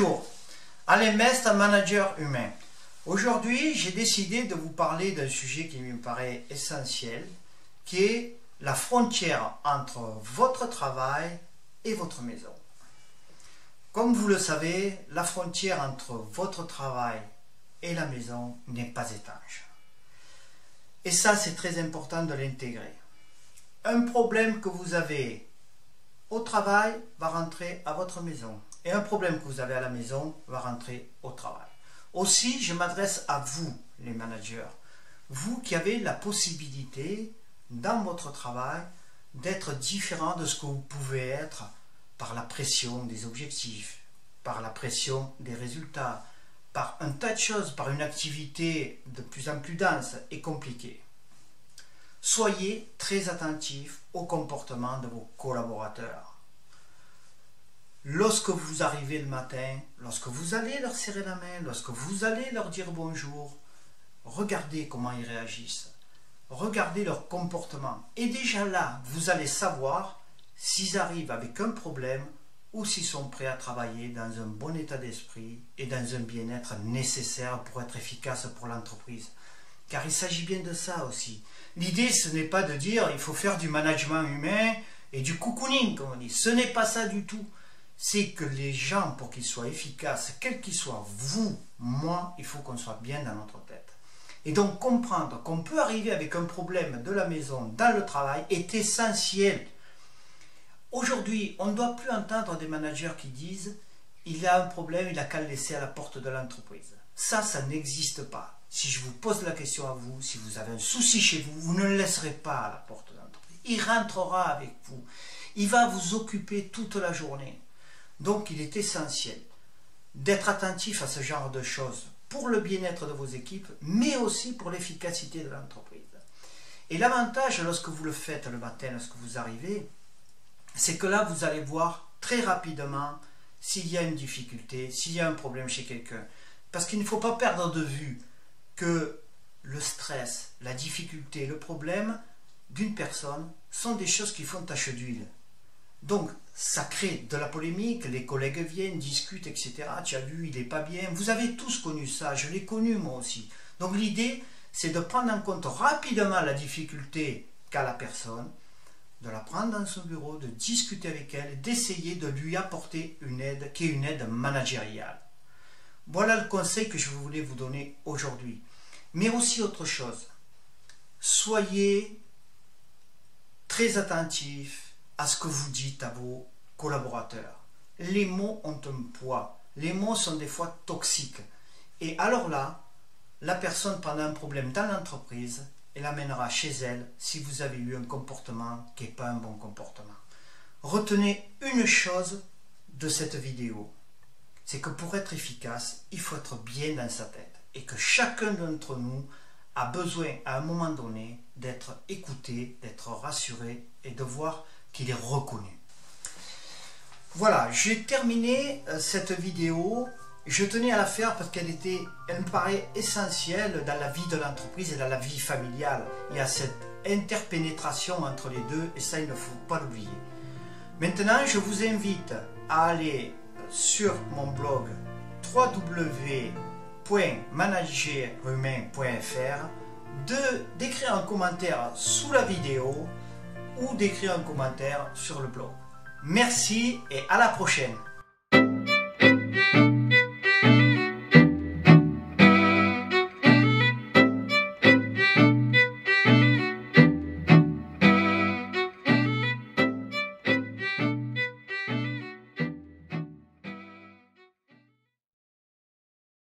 Bonjour, Alain Mestre, manager humain. Aujourd'hui, j'ai décidé de vous parler d'un sujet qui me paraît essentiel, qui est la frontière entre votre travail et votre maison. Comme vous le savez, la frontière entre votre travail et la maison n'est pas étanche. Et ça, c'est très important de l'intégrer. Un problème que vous avez au travail va rentrer à votre maison. Et un problème que vous avez à la maison va rentrer au travail. Aussi, je m'adresse à vous, les managers. Vous qui avez la possibilité, dans votre travail, d'être différent de ce que vous pouvez être par la pression des objectifs, par la pression des résultats, par un tas de choses, par une activité de plus en plus dense et compliquée. Soyez très attentifs au comportement de vos collaborateurs. Lorsque vous arrivez le matin, lorsque vous allez leur serrer la main, lorsque vous allez leur dire bonjour, regardez comment ils réagissent. Regardez leur comportement. Et déjà là, vous allez savoir s'ils arrivent avec un problème ou s'ils sont prêts à travailler dans un bon état d'esprit et dans un bien-être nécessaire pour être efficace pour l'entreprise. Car il s'agit bien de ça aussi. L'idée, ce n'est pas de dire il faut faire du management humain et du cocooning, comme on dit. Ce n'est pas ça du tout. C'est que les gens, pour qu'ils soient efficaces, quels qu'ils soient, vous, moi, il faut qu'on soit bien dans notre tête. Et donc comprendre qu'on peut arriver avec un problème de la maison dans le travail est essentiel. Aujourd'hui, on ne doit plus entendre des managers qui disent « il a un problème, il n'a qu'à le laisser à la porte de l'entreprise ». Ça n'existe pas. Si je vous pose la question à vous, si vous avez un souci chez vous, vous ne le laisserez pas à la porte de l'entreprise. Il rentrera avec vous. Il va vous occuper toute la journée. Donc, il est essentiel d'être attentif à ce genre de choses pour le bien-être de vos équipes, mais aussi pour l'efficacité de l'entreprise. Et l'avantage, lorsque vous le faites le matin, lorsque vous arrivez, c'est que là, vous allez voir très rapidement s'il y a une difficulté, s'il y a un problème chez quelqu'un. Parce qu'il ne faut pas perdre de vue que le stress, la difficulté, le problème d'une personne sont des choses qui font tache d'huile. Donc, ça crée de la polémique, les collègues viennent, discutent, etc. Tu as vu, il n'est pas bien. Vous avez tous connu ça, je l'ai connu moi aussi. Donc l'idée, c'est de prendre en compte rapidement la difficulté qu'a la personne, de la prendre dans son bureau, de discuter avec elle, d'essayer de lui apporter une aide qui est une aide managériale. Voilà le conseil que je voulais vous donner aujourd'hui. Mais aussi autre chose, soyez très attentifs à ce que vous dites à vos collaborateurs. Les mots ont un poids. Les mots sont des fois toxiques. Et alors là, la personne prendra un problème dans l'entreprise et l'amènera chez elle si vous avez eu un comportement qui n'est pas un bon comportement. Retenez une chose de cette vidéo, c'est que pour être efficace, il faut être bien dans sa tête et que chacun d'entre nous a besoin à un moment donné d'être écouté, d'être rassuré et de voir qu'il est reconnu. Voilà, j'ai terminé cette vidéo. Je tenais à la faire parce qu'elle me paraît essentielle dans la vie de l'entreprise et dans la vie familiale. Il y a cette interpénétration entre les deux et ça, il ne faut pas l'oublier. Maintenant, je vous invite à aller sur mon blog www.managerhumain.fr, d'écrire un commentaire sous la vidéo ou d'écrire un commentaire sur le blog. Merci et à la prochaine.